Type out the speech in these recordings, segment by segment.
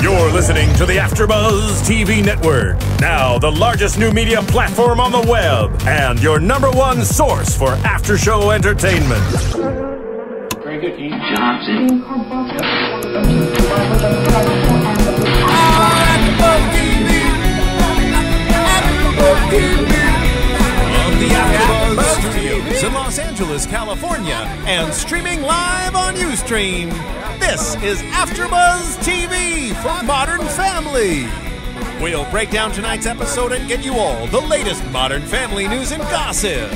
You're listening to the AFTERBUZZ TV Network, now the largest new media platform on the web, and your #1 source for after-show entertainment. Very good, Keith. Johnson. From the AFTERBUZZ Studios in Los Angeles, California, and streaming live on Ustream, this is AFTERBUZZ TV for Modern Family. We'll break down tonight's episode and get you all the latest Modern Family news and gossip.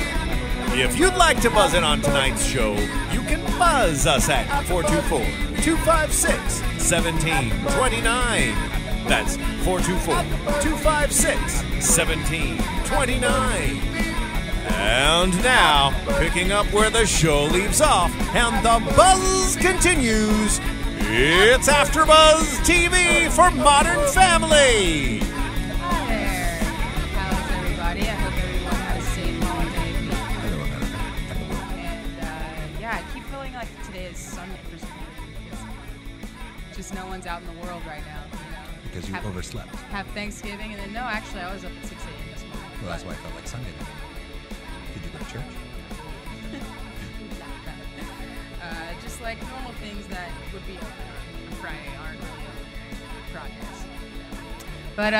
If you'd like to buzz in on tonight's show, you can buzz us at 424-256-1729. That's 424-256-1729. And now, picking up where the show leaves off and the buzz continues, it's AFTERBUZZ TV for Modern Family. Hi there. How's everybody? I hope everyone had a safe holiday week. And yeah, I keep feeling like today is Sunday for some reason because just no one's out in the world right now. You know? Because you overslept. Have Thanksgiving and then no, actually I was up at 6 a.m. this morning. Well, that's why I felt like Sunday. Did you go to church? Just like normal things that would be open on Friday aren't really open projects. But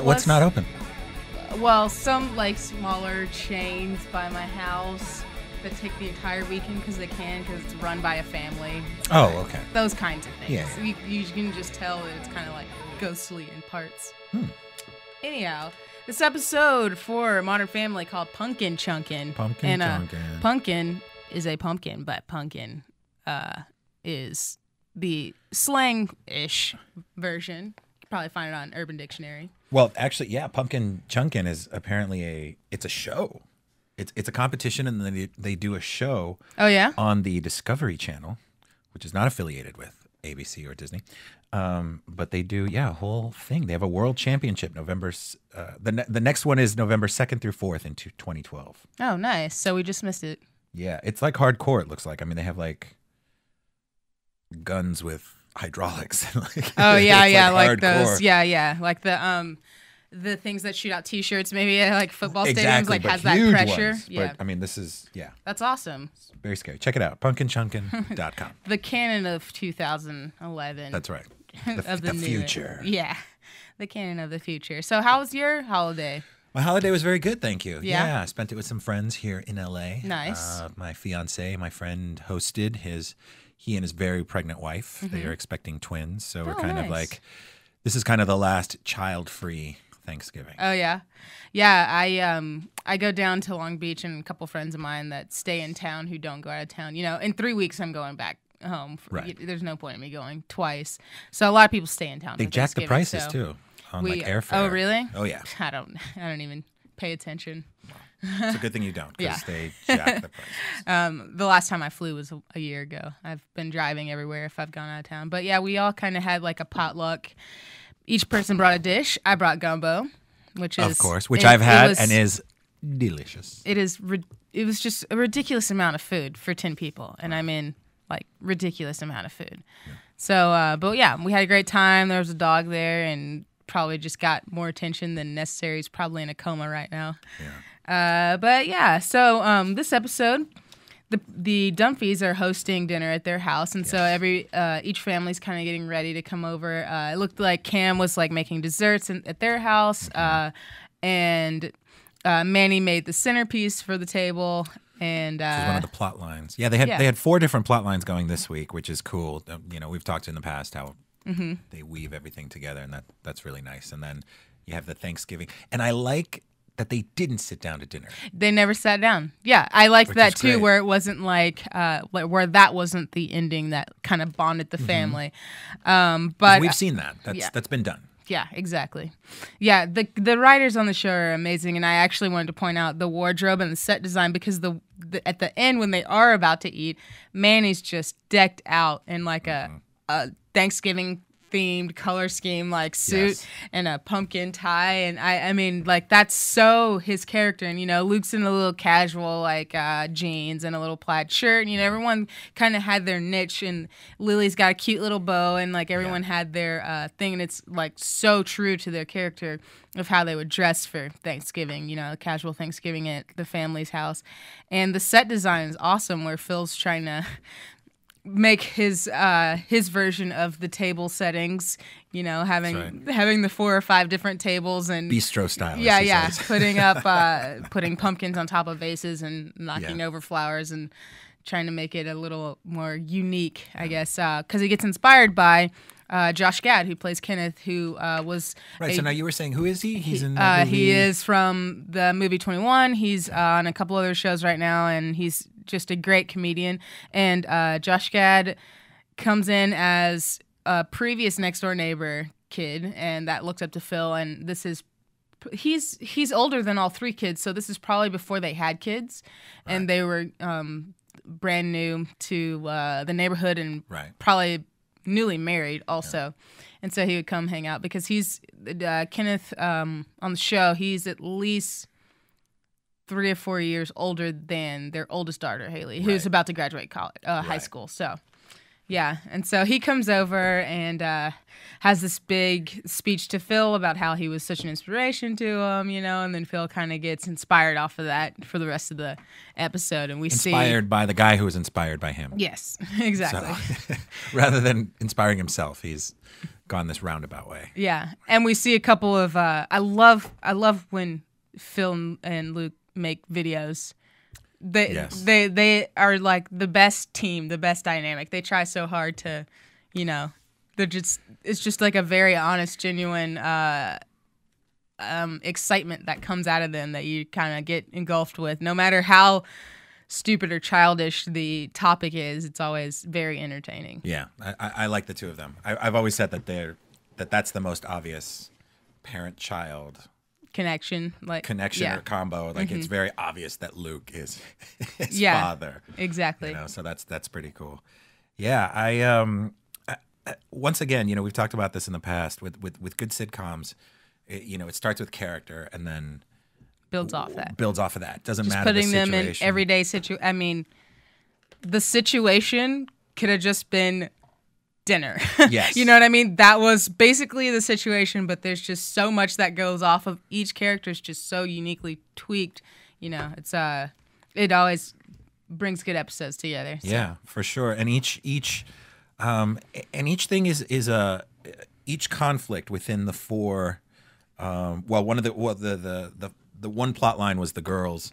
What's not open? Well, some like smaller chains by my house that take the entire weekend because they can, because it's run by a family. Oh, okay. Those kinds of things. Yeah. You can just tell that it's kind of like ghostly in parts. Anyhow, this episode for Modern Family called Punkin Chunkin. Pumpkin and, Chunkin. Punkin is a pumpkin, but Punkin is the slang-ish version. You can probably find it on Urban Dictionary. Well, actually, yeah, Pumpkin Chunkin is apparently it's a show. It's a competition, and then they do a show. Oh yeah, on the Discovery Channel, which is not affiliated with ABC or Disney. But they do, a whole thing. They have a world championship. The next one is November 2nd through 4th in 2012. Oh, nice. So we just missed it. Yeah, it's like hardcore. It looks like. I mean, they have like guns with hydraulics. Oh yeah, like hardcore. those. Yeah, like the things that shoot out T-shirts, maybe at like football stadiums, exactly, like but has that huge pressure. Ones. Yeah, but, I mean, this is that's awesome. It's very scary. Check it out, pumpkinchunkin.com. The canon of 2011. That's right. Of the future. Yeah, the canon of the future. So how was your holiday? My holiday was very good, thank you. Yeah? I spent it with some friends here in LA. Nice. My fiance, my friend, hosted he and his very pregnant wife. They are expecting twins, so we're kind of like, this is kind of the last child-free Thanksgiving. Oh yeah, I go down to Long Beach, and a couple friends of mine that stay in town who don't go out of town. You know, in 3 weeks I'm going back home. Right. There's no point in me going twice. So a lot of people stay in town. They jack the prices too on like airfare. Oh really? Oh yeah. I don't even pay attention. It's a good thing you don't, because they jack the prices. The last time I flew was a year ago. I've been driving everywhere if I've gone out of town. But yeah, we all kind of had like a potluck. Each person brought a dish. I brought gumbo, which is, of course, which I've had and is delicious. It was just a ridiculous amount of food for 10 people, and I mean like ridiculous amount of food. Yeah. So, but yeah, we had a great time. There was a dog there, and probably just got more attention than necessary. He's probably in a coma right now. Yeah. But yeah, so this episode, the Dunphys are hosting dinner at their house, and so each family's kind of getting ready to come over. It looked like Cam was like making desserts at their house, and Manny made the centerpiece for the table. And this is one of the plot lines. Yeah, they had 4 different plot lines going this week, which is cool. You know, we've talked in the past how they weave everything together, and that's really nice. And then you have the Thanksgiving, and I like that they didn't sit down to dinner. They never sat down. Yeah, I liked that too, great. where it wasn't like where that wasn't the ending that kind of bonded the family. But we've seen that. That's been done. Yeah, exactly. Yeah, the writers on the show are amazing, and I actually wanted to point out the wardrobe and the set design, because at the end when they are about to eat, Manny's just decked out in like a Thanksgiving themed color scheme like suit and a pumpkin tie, and I mean like that's so his character. And Luke's in a little casual like jeans and a little plaid shirt, and everyone kind of had their niche, and Lily's got a cute little bow, and like everyone had their thing, and it's like so true to their character of how they would dress for Thanksgiving, casual Thanksgiving at the family's house. And the set design is awesome, where Phil's trying to make his version of the table settings, having the 4 or 5 different tables and bistro style. Putting pumpkins on top of vases and knocking over flowers and trying to make it a little more unique, I guess, because he gets inspired by Josh Gad, who plays Kenneth, who was right. So now you were saying, who is he? He's in that movie? He is from the movie 21. He's on a couple other shows right now, and he's just a great comedian. And Josh Gad comes in as a previous next door neighbor kid, and that looked up to Phil. And he's older than all 3 kids, so this is probably before they had kids, and they were brand new to the neighborhood and probably newly married also. And so he would come hang out because he's Kenneth on the show. He's at least 3 or 4 years older than their oldest daughter, Haley, who's about to graduate college, high school. So, yeah. And so he comes over and has this big speech to Phil about how he was such an inspiration to him, and then Phil kind of gets inspired off of that for the rest of the episode. And we inspired by the guy who was inspired by him. Yes, exactly. So, rather than inspiring himself, he's gone this roundabout way. Yeah. And we see a couple of, I love when Phil and Luke make videos. They are like the best team, the best dynamic. They try so hard to, it's just like a very honest, genuine excitement that comes out of them that you kind of get engulfed with. No matter how stupid or childish the topic is, it's always very entertaining. Yeah, I like the two of them. I've always said that that's the most obvious parent-child connection or combo. Like it's very obvious that Luke is his father. Exactly. So that's pretty cool. Yeah, I once again, we've talked about this in the past with good sitcoms. It starts with character and then builds off of that. Doesn't just matter putting the situation. them in everyday situation. I mean, the situation could have just been dinner. Yes. You know what I mean? That was basically the situation, but there's just so much that goes off of each character is just so uniquely tweaked. It's it always brings good episodes together. So. Yeah, for sure. And each thing is each conflict within the 4 the one plot line was the girls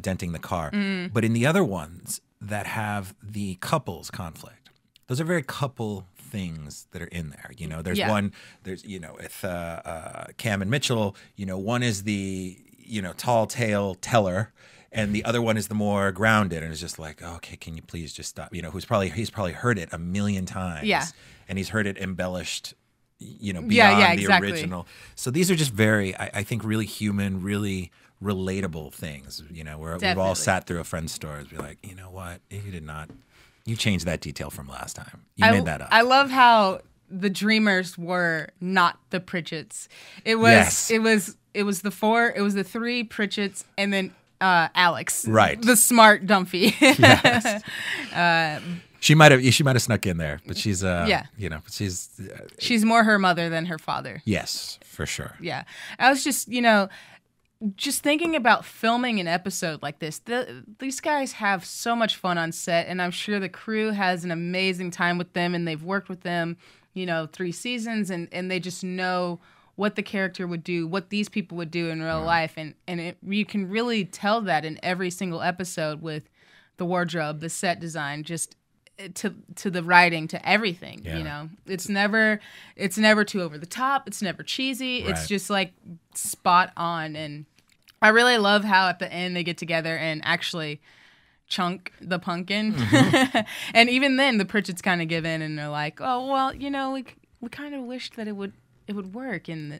denting the car. But in the other ones that have the couples conflict, those are very couple things that are in there. There's one, with Cam and Mitchell, one is the, tall tale teller, and the other one is the more grounded, and it's just like, oh, okay, can you please just stop? He's probably heard it 1,000,000 times. Yeah. And he's heard it embellished, beyond the original. So these are just very, I think, really human, really relatable things, where we've all sat through a friend's story and be like, you know what, you changed that detail from last time. You made that up. I love how the Dreamers were not the Pritchett's. It was the 3 Pritchettts and then Alex, right? The smart Dumphy. Yes. She might have snuck in there, but she's she's more her mother than her father. Yes, for sure. Yeah, I was just just thinking about filming an episode like this. These guys have so much fun on set, and I'm sure the crew has an amazing time with them, and they've worked with them, 3 seasons, and they just know what the character would do, what these people would do in real life, and you can really tell that in every single episode with the wardrobe, the set design, just to the writing, to everything. It's never too over the top, it's never cheesy, it's just like spot on. And I really love how at the end they get together and actually chunk the pumpkin. And even then the Pritchett's kind of give in and they're like, oh well, we kind of wished that it would work, and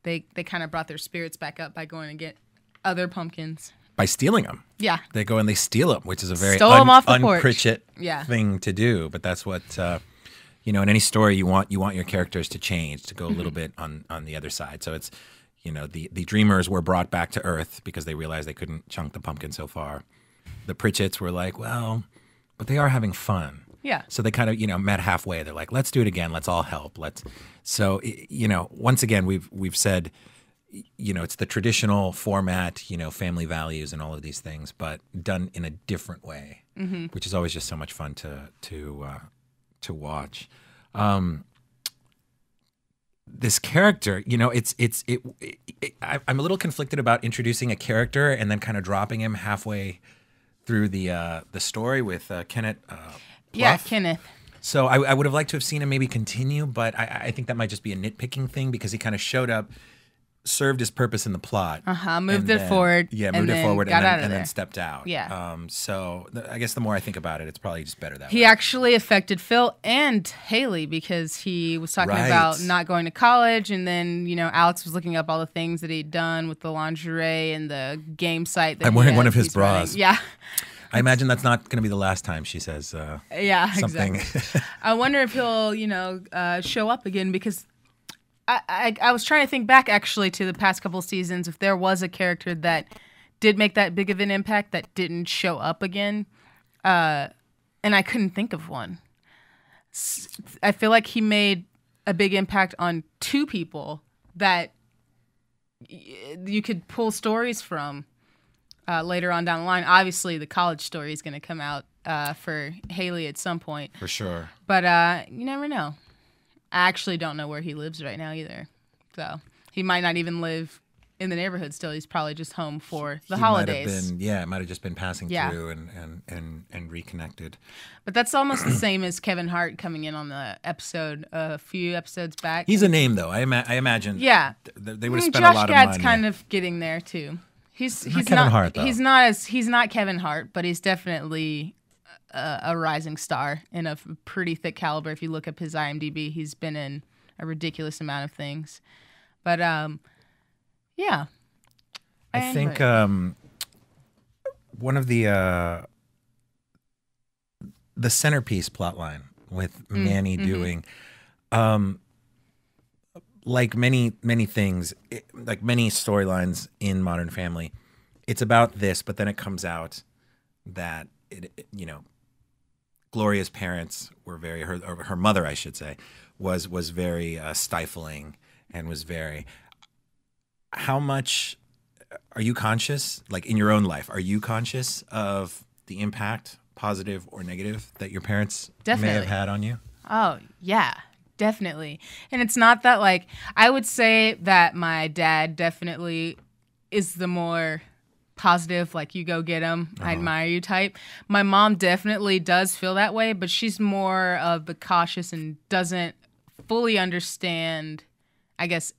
they kind of brought their spirits back up by going to get other pumpkins. By stealing them. Yeah. They go and they steal them, which is a very un-Pritchett thing to do. But that's what, you know, in any story, you want your characters to change, to go a little bit on the other side. So it's, you know, the dreamers were brought back to Earth because they realized they couldn't chunk the pumpkin so far. The Pritchetts were like, well, but they are having fun. Yeah. So they kind of, you know, met halfway. They're like, let's do it again. Let's all help. So, you know, once again, we've said, you know, it's the traditional format, you know, family values and all of these things, but done in a different way, which is always just so much fun to watch. This character, you know, I'm a little conflicted about introducing a character and then kind of dropping him halfway through the story with Kenneth. Yeah, Kenneth. So I would have liked to have seen him maybe continue, but I think that might just be a nitpicking thing because he kind of showed up, served his purpose in the plot. Moved it forward. Yeah, moved it forward and then stepped out. Yeah. So I guess the more I think about it, it's probably just better that way. He actually affected Phil and Haley because he was talking about not going to college, and then, you know, Alex was looking up all the things that he'd done with the lingerie and the game site. That I'm wearing one of his bras. Running. Yeah. I imagine that's not going to be the last time she says something. Exactly. I wonder if he'll, you know, show up again because I was trying to think back actually to the past couple seasons if there was a character that did make that big of an impact that didn't show up again, and I couldn't think of one. I feel like he made a big impact on two people that you could pull stories from. Later on down the line. Obviously, the college story is going to come out for Haley at some point. For sure. But you never know. I actually don't know where he lives right now either. So he might not even live in the neighborhood still. He's probably just home for the holidays. It might have just been passing through and reconnected. But that's almost the same as Kevin Hart coming in on the episode a few episodes back. He's a name, though. I imagine they would have spent Josh a lot of Gad's money. kind of getting there, too. He's not Kevin Hart, though. He's not Kevin Hart, but he's definitely a rising star in a pretty thick caliber. If you look up his IMDb, he's been in a ridiculous amount of things. But yeah, I think one of the centerpiece plotline with Manny doing. Like many things, like many storylines in Modern Family, it's about this, but then it comes out that you know, Gloria's parents were very her mother, I should say, was very stifling and was very. How much are you conscious, like in your own life? Are you conscious of the impact, positive or negative, that your parents may have had on you? Oh yeah. Definitely. And it's not that, like, I would say that my dad definitely is the more positive, like, you go get him, I admire you type. My mom definitely does feel that way, but she's more of the cautious and doesn't fully understand, I guess,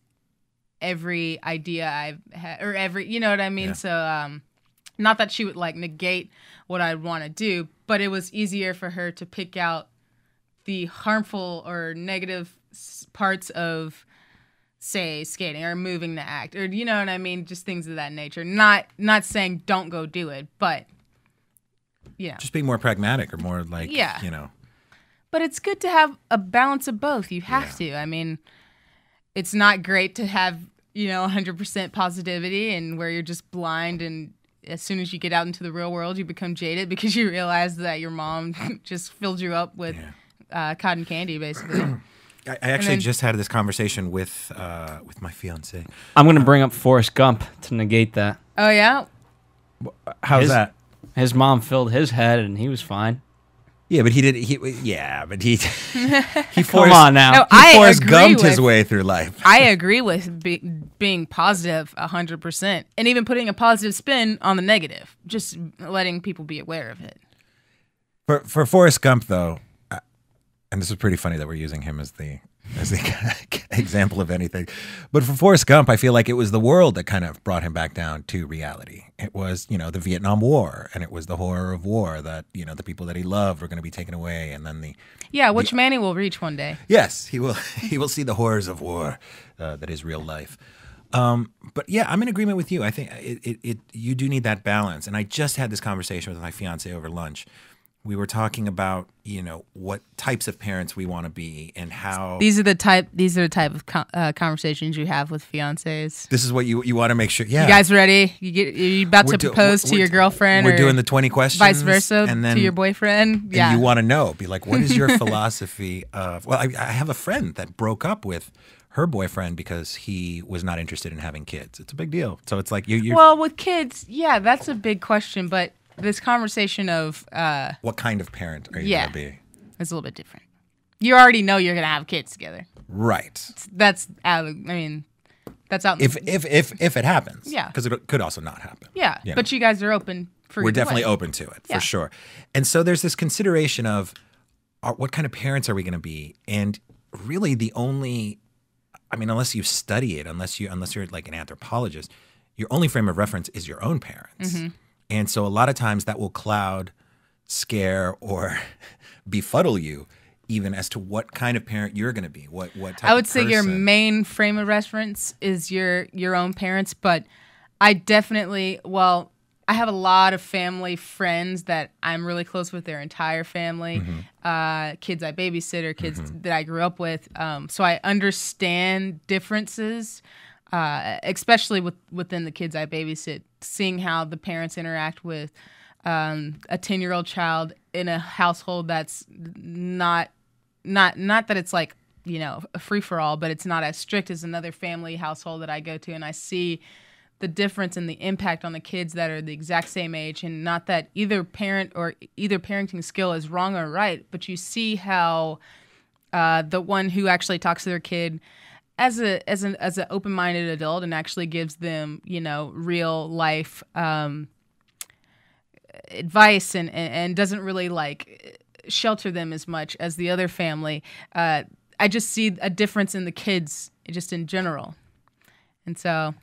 every idea I've had, or every, you know what I mean? Yeah. So, not that she would, like, negate what I'd want to do, but it was easier for her to pick out the harmful or negative parts of, say, skating or moving the act, or you know what I mean, just things of that nature. Not saying don't go do it, but yeah, just being more pragmatic or more like, you know. But it's good to have a balance of both. You have to. I mean, it's not great to have, you know, 100% positivity and where you're just blind, and as soon as you get out into the real world, you become jaded because you realize that your mom just filled you up with cotton candy, basically. I actually just had this conversation with my fiance. I'm going to bring up Forrest Gump to negate that. Oh, yeah? How's that? His mom filled his head, and he was fine. Yeah, but he Come on now. No, he Forrest Gumped his way through life. I agree with being positive 100%, and even putting a positive spin on the negative, just letting people be aware of it. For Forrest Gump, though, and this is pretty funny that we're using him as the example of anything. But for Forrest Gump, I feel like it was the world that kind of brought him back down to reality. It was, you know, the Vietnam War, and it was the horror of war that, you know, the people that he loved were going to be taken away, and then which Manny will reach one day. Yes, he will. He will see the horrors of war that is real life. But yeah, I'm in agreement with you. I think you do need that balance. And I just had this conversation with my fiance over lunch, We were talking about, what types of parents we want to be and how these are the type of conversations you have with fiancés. This is what you want to make sure. Yeah. You guys ready? You about to propose to your girlfriend? We're doing the 20 questions. Vice versa and then, to your boyfriend. Yeah. And you want to know, be like, what is your philosophy of, well, I have a friend that broke up with her boyfriend because he was not interested in having kids. It's a big deal. So it's like well, with kids, yeah, that's a big question, but this conversation of what kind of parent are you going to be? It's a little bit different. You already know you're going to have kids together. Right. That's out. That's out. If it happens. Yeah. Because it could also not happen. Yeah. But you guys are open for We're definitely open to it, for sure. And so there's this consideration of what kind of parents are we going to be? And really the only, unless you study it, unless you're like an anthropologist, your only frame of reference is your own parents. Mm-hmm. And so a lot of times that will cloud, scare, or befuddle you even as to what kind of parent you're going to be, what type I would of say person. Your main frame of reference is your own parents, but I definitely, I have a lot of family friends that I'm really close with, their entire family, kids I babysit or kids that I grew up with. So I understand differences. Especially within the kids I babysit, seeing how the parents interact with a 10-year-old child in a household that's not that it's like, a free-for-all, but it's not as strict as another family household that I go to, and I see the difference in the impact on the kids that are the exact same age, and not that either parent or either parenting skill is wrong or right, but you see how the one who actually talks to their kid as an open-minded adult and actually gives them, real life advice and doesn't really like shelter them as much as the other family. I just see a difference in the kids just in general. And so,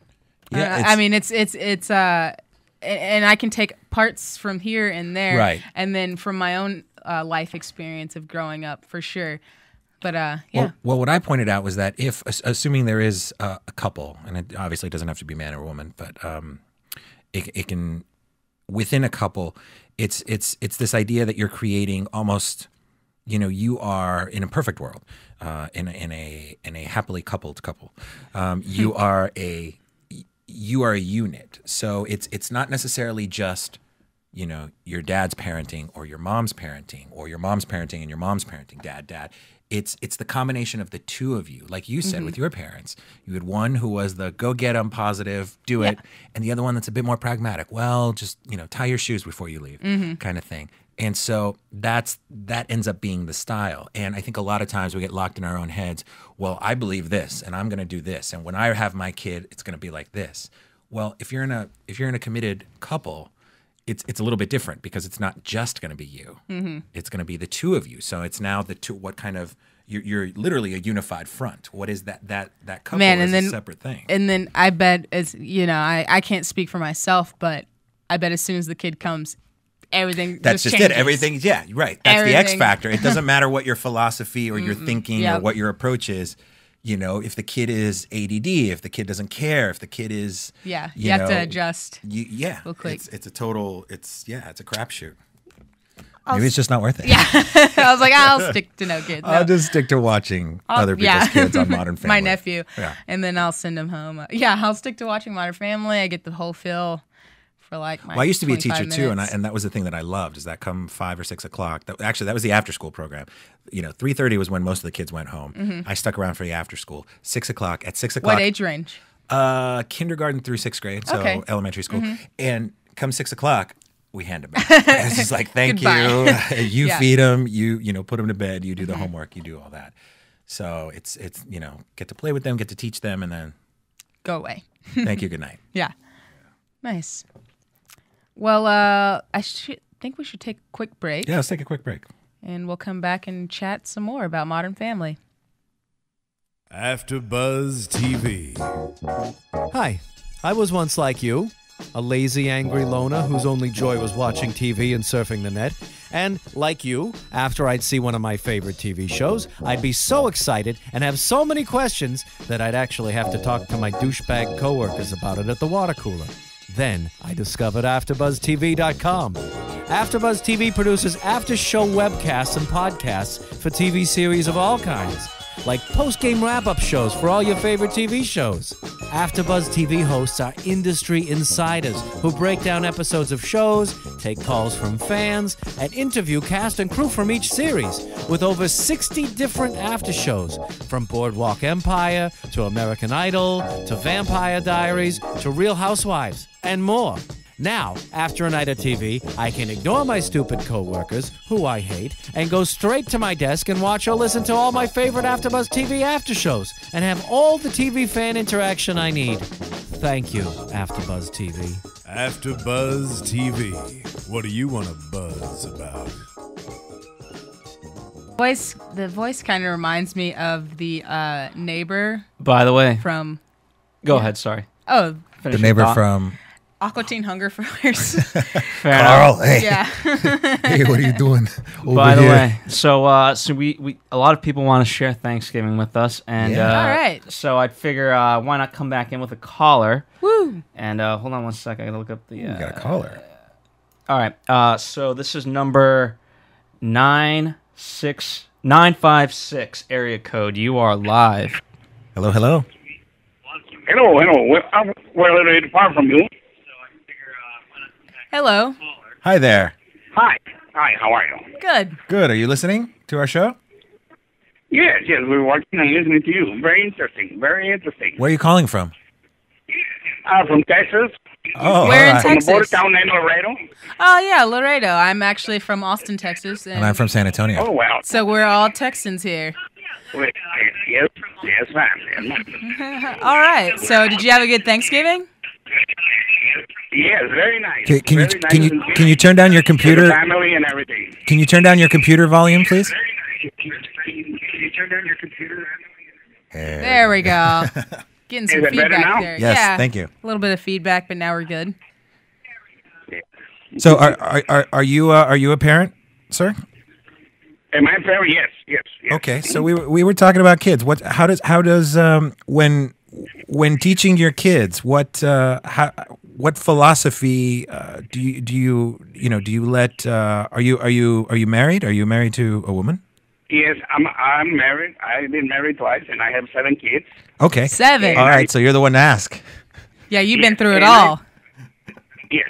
it's and I can take parts from here and there, right? And then from my own life experience of growing up, for sure. But Well, what I pointed out was that if, assuming there is a couple, and it obviously doesn't have to be man or woman, but it can, within a couple, it's this idea that you're creating almost, you are in a perfect world, in a happily coupled couple, you are a unit. So it's not necessarily just, your dad's parenting or your mom's parenting or your mom's parenting and your mom's parenting, dad. It's the combination of the two of you. Like you said with your parents, you had one who was the go get 'em, positive, do it, and the other one that's a bit more pragmatic. Well, just, tie your shoes before you leave kind of thing. And so that ends up being the style. And I think a lot of times we get locked in our own heads. Well, I believe this and I'm going to do this. And when I have my kid, it's going to be like this. Well, if you're in a committed couple, it's a little bit different because it's not just going to be you. It's going to be the two of you. So it's now the two. What kind of you're literally a unified front. What is that couple is a separate thing. And then I bet I can't speak for myself, but I bet as soon as the kid comes, everything that's just changes. It. Everything, yeah, right. That's the X factor. It doesn't matter what your philosophy or your thinking or what your approach is. If the kid is ADD, if the kid doesn't care, if the kid is you have to adjust. Real quick. It's a crapshoot. Maybe it's just not worth it. Yeah, I was like, I'll stick to no kids. No. I'll just stick to watching other people's kids on Modern Family. My nephew, and then I'll send him home. I'll stick to watching Modern Family. I get the whole feel for like my. Well, I used to be a teacher minutes. too, and that was the thing that I loved is that come 5 or 6 o'clock. That was the after school program. 3:30 was when most of the kids went home. I stuck around for the after school. 6 o'clock. At 6 o'clock. What age range? Kindergarten through 6th grade, so elementary school. And come 6 o'clock, we hand them back. It's just like, thank you. You feed them. You put them to bed. You do the homework. You do all that. So it's get to play with them, get to teach them, and then go away. Thank you. Good night. Yeah. Nice. Well, I think we should take a quick break. Yeah, let's take a quick break. And we'll come back and chat some more about Modern Family. AfterBuzz TV. Hi, I was once like you, a lazy, angry loner whose only joy was watching TV and surfing the net. And like you, after I'd see one of my favorite TV shows, I'd be so excited and have so many questions that I'd actually have to talk to my douchebag coworkers about it at the water cooler. Then I discovered AfterBuzzTV.com. AfterBuzz TV produces after-show webcasts and podcasts for TV series of all kinds, like post-game wrap-up shows for all your favorite TV shows. AfterBuzz TV hosts are industry insiders who break down episodes of shows, take calls from fans, and interview cast and crew from each series, with over 60 different after shows, from Boardwalk Empire to American Idol to Vampire Diaries to Real Housewives, and more. Now, after a night of TV, I can ignore my stupid coworkers, who I hate, and go straight to my desk and watch or listen to all my favorite AfterBuzz TV after shows, and have all the TV fan interaction I need. Thank you, AfterBuzz TV. AfterBuzz TV. What do you want to buzz about? The voice kind of reminds me of the neighbor. By the way, from. Go ahead. Sorry. Oh, the neighbor from. Aqua Teen Hunger Force. Carl, hey. Yeah. Hey, what are you doing over By the here? way, so we a lot of people want to share Thanksgiving with us, and all right. So I'd figure why not come back in with a caller? Woo! And hold on one sec, I gotta look up the. We got a caller. All right. So this is number 956 area code. You are live. Hello, hello. Hello. We're a little bit far from you. Hello. Hi there. Hi, how are you? Good. Good. Are you listening to our show? Yes, we're watching and listening to you. Very interesting. Where are you calling from? From Texas. Oh, Where in all right. From the Texas? border town in Laredo. Oh yeah, Laredo. I'm actually from Austin, Texas, And I'm from San Antonio. Oh, well. so we're all Texans here. Yes, ma'am. All right. So did you have a good Thanksgiving? Yes, very nice. Can you turn down your computer? Family and everything. Can you turn down your computer volume, please? Can you turn down your computer? There we go. Getting some Is it better feedback now? there. Yes, yeah, thank you. A little bit of feedback, but now we're good. So are you a parent, sir? Am I fair? Yes. Okay, so we were talking about kids. How does when teaching your kids what philosophy do you let are you married? Are you married to a woman? Yes, I'm married. I've been married twice, and I have 7 kids. Okay. 7. All right, so you're the one to ask. Yeah, you've been through it all. Yes.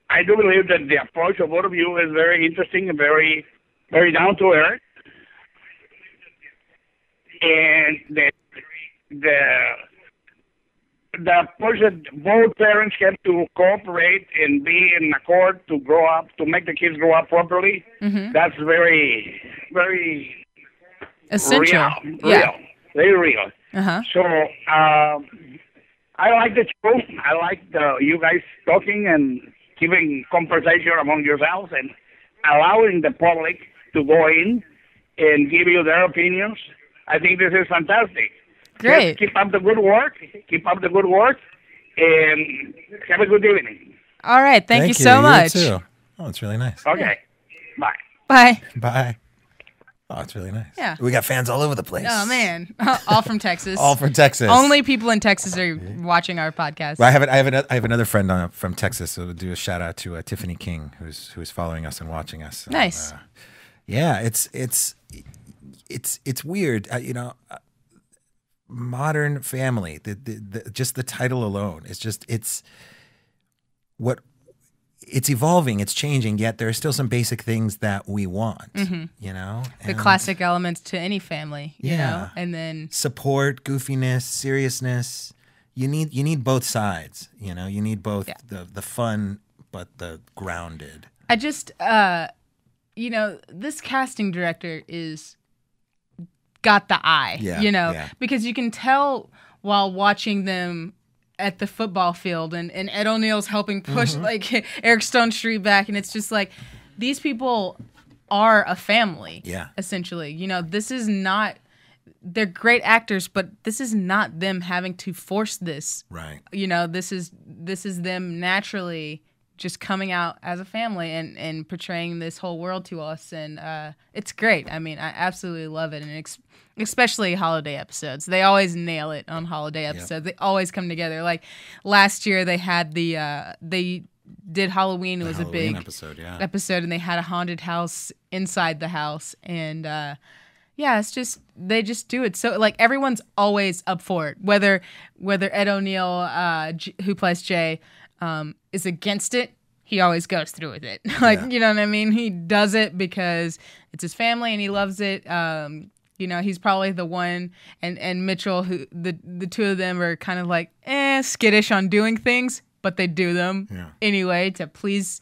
I do believe that the approach of both of you is very interesting and very, very down to earth. And the approach that both parents have to cooperate and be in accord to grow up, to make the kids grow up properly, that's very, very essential. Real, very real. Uh-huh. So I like the show. I like you guys talking and keeping conversation among yourselves and allowing the public to go in and give you their opinions. I think this is fantastic. Great. Just keep up the good work. And have a good evening. All right. Thank you so much. You too. Oh, it's really nice. Okay. Bye. Bye. Bye. Oh, it's really nice. Yeah. We got fans all over the place. Oh man, all from Texas. All from Texas. Only people in Texas are watching our podcast. Well, I have another friend from Texas. So we'll do a shout out to Tiffany King, who's following us and watching us. Nice. Yeah, it's weird. Modern Family. Just the title alone it's evolving, it's changing, yet there are still some basic things that we want, the classic elements to any family, you know, and then support, goofiness, seriousness. You need both sides, you need both the fun, but the grounded. I just, this casting director got the eye, because you can tell while watching them at the football field and Ed O'Neill's helping push like Eric Stone Street back, and it's just like these people are a family, essentially. This is not, they're great actors, but this is not them having to force this, right? This is them naturally just coming out as a family and portraying this whole world to us, and it's great. I mean, I absolutely love it, and especially holiday episodes. They always nail it on holiday episodes. They always come together. Like last year, they had they did Halloween. It was a big episode, and they had a haunted house inside the house, and yeah, it's just they just do it. So like everyone's always up for it, whether Ed O'Neill, who plays Jay, is against it. He always goes through with it. You know what I mean? He does it because it's his family and he loves it. You know, he's probably the one, and Mitchell, who the two of them are kind of like skittish on doing things, but they do them anyway to please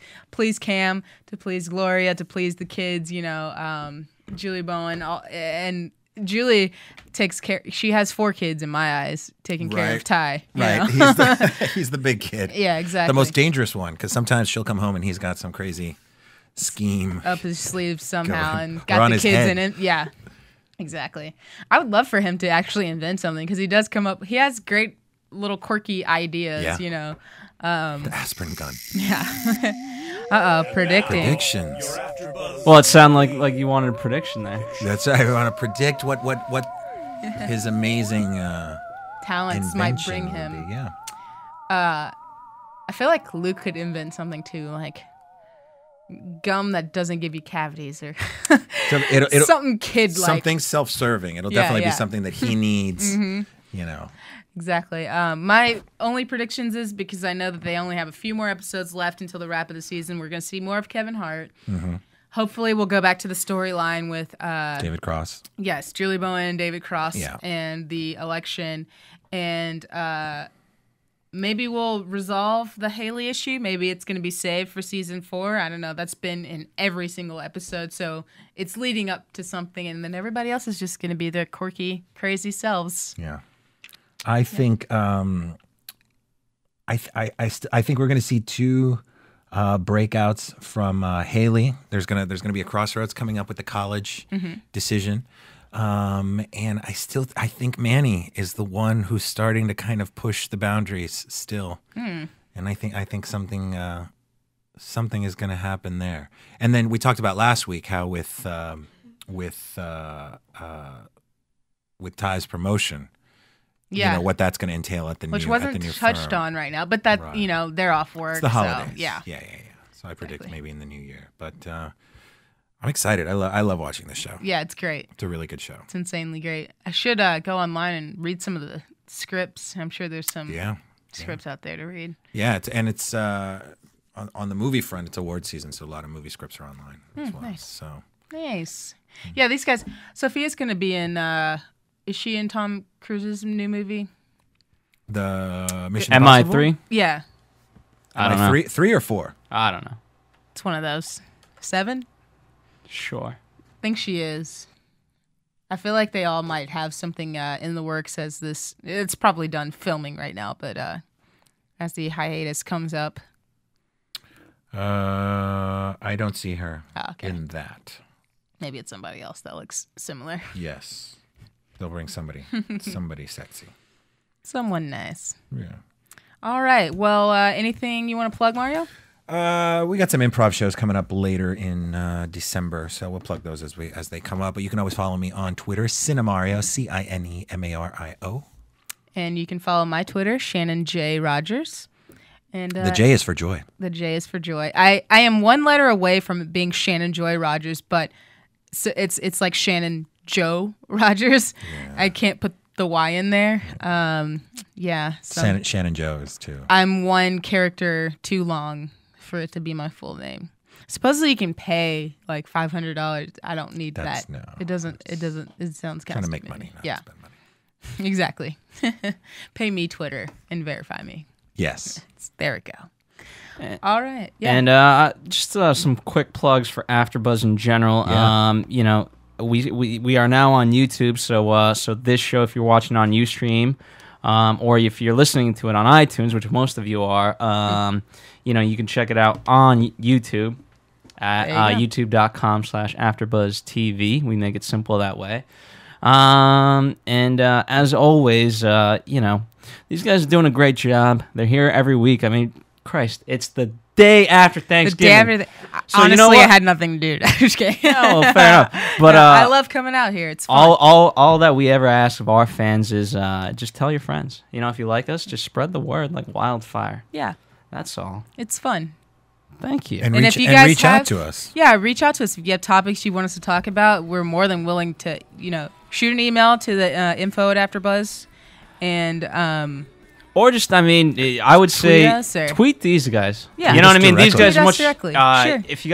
Cam, to please Gloria, to please the kids. You know, Julie Bowen, and Julie takes care. She has 4 kids in my eyes, taking care of Ty. Right, he's the big kid. Yeah, exactly. The most dangerous one, because sometimes she'll come home and he's got some crazy scheme up his sleeve somehow, and got the kids in it. Yeah, exactly. I would love for him to actually invent something, because he does come up. He has great little quirky ideas. You know, the aspirin gun. Yeah. Predictions. Well, it sounded like you wanted a prediction there. That's right. I want to predict what his amazing talents might bring him. Yeah. I feel like Luke could invent something too, like gum that doesn't give you cavities, or something kid-like. Something self-serving. It'll definitely be something that he needs. You know. Exactly. My only predictions is, because I know that they only have a few more episodes left until the wrap of the season, we're going to see more of Kevin Hart. Hopefully we'll go back to the storyline with David Cross. Yes, Julie Bowen, David Cross, and the election. And maybe we'll resolve the Haley issue. Maybe it's going to be saved for season 4. I don't know. That's been in every single episode. So it's leading up to something. And then everybody else is just going to be their quirky, crazy selves. Yeah. I think I think we're going to see 2 breakouts from Haley. There's gonna be a crossroads coming up with the college decision, and I think Manny is the one who's starting to kind of push the boundaries still, and I think something is going to happen there. And then we talked about last week how with Ty's promotion. Yeah. You know, what that's going to entail at the Which new wasn't touched firm. on right now, but that, you know, they're off work. It's the holidays. So, yeah. So I predict maybe in the new year. But I'm excited. I love watching this show. Yeah, it's great. It's a really good show. It's insanely great. I should go online and read some of the scripts. I'm sure there's some scripts out there to read. Yeah, it's on the movie front, it's award season, so a lot of movie scripts are online as well. Nice. So nice. Yeah, these guys. Sophia's going to be in... is she in Tom Cruise's new movie? The Mission Impossible? MI3? Yeah. I don't know. 3 or 4? I don't know. It's one of those. 7? Sure. I think she is. I feel like they all might have something in the works as this... It's probably done filming right now, but as the hiatus comes up. I don't see her in that. Maybe it's somebody else that looks similar. Yes. They'll bring somebody sexy. Someone nice. Yeah. All right. Well, anything you want to plug, Mario? We got some improv shows coming up later in December, so we'll plug those as they come up. But you can always follow me on Twitter, Cinemario, Cinemario. And you can follow my Twitter, Shannon Joy Rodgers. And the J is for joy. The J is for joy. I am one letter away from it being Shannon Joy Rodgers, but it's like Shannon Joe Rodgers. Yeah. I can't put the Y in there. Shannon Joe is too. I'm one character too long for it to be my full name. Supposedly you can pay like $500. I don't need that. No, it doesn't. It sounds kind of to make money. Yeah, spend money. Exactly. Pay me Twitter and verify me. Yes. There we go. All right. Yeah. And just some quick plugs for AfterBuzz in general. Yeah. You know, we are now on YouTube, so this show, if you're watching on Ustream, or if you're listening to it on iTunes, which most of you are, you know, you can check it out on YouTube at youtube.com/AfterBuzzTV. We make it simple that way. And as always, you know, these guys are doing a great job. They're here every week. I mean, Christ, it's the day after Thanksgiving. The day after so honestly, you know what? I had nothing to do. I'm just kidding. No, fair enough. But I love coming out here. It's fun. All that we ever ask of our fans is just tell your friends. You know, if you like us, just spread the word like wildfire. Yeah. That's all. It's fun. Thank you. And, if you guys reach out to us. Yeah, reach out to us. If you have topics you want us to talk about, we're more than willing to, shoot an email to the info@AfterBuzz. And or just, I would say tweet these guys. Yeah. You know what I mean? These guys much directly. Sure. If you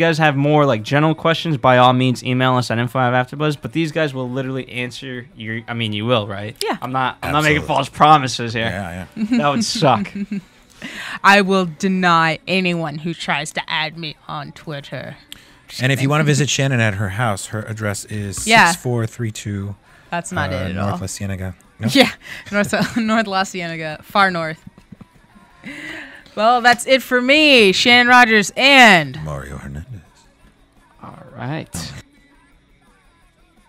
guys have more like general questions, by all means email us at info@AfterBuzz, but these guys will literally answer you will, right? Yeah. I'm not making false promises here. Yeah. That would suck. I will deny anyone who tries to add me on Twitter. And if you want to visit Shannon at her house, her address is 6432. That's not it at all. North La Cienega. Nope. Yeah, North La Cienega, far north. Well, that's it for me, Shannon Rodgers and Mario Hernandez. All right.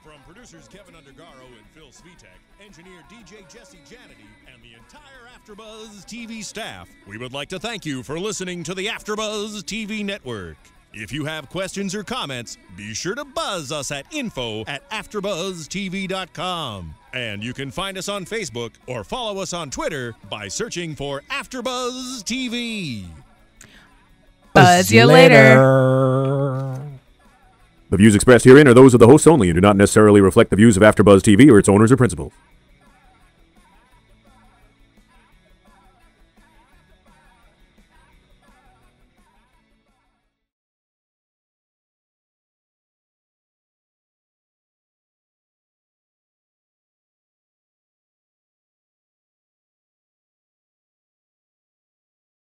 From producers Kevin Undergaro and Phil Svitek, engineer DJ Jesse Janity, and the entire AfterBuzz TV staff, we would like to thank you for listening to the AfterBuzz TV network. If you have questions or comments, be sure to buzz us at info@AfterBuzzTV.com. And you can find us on Facebook or follow us on Twitter by searching for AfterBuzz TV. Buzz you later. The views expressed herein are those of the hosts only and do not necessarily reflect the views of AfterBuzz TV or its owners or principals.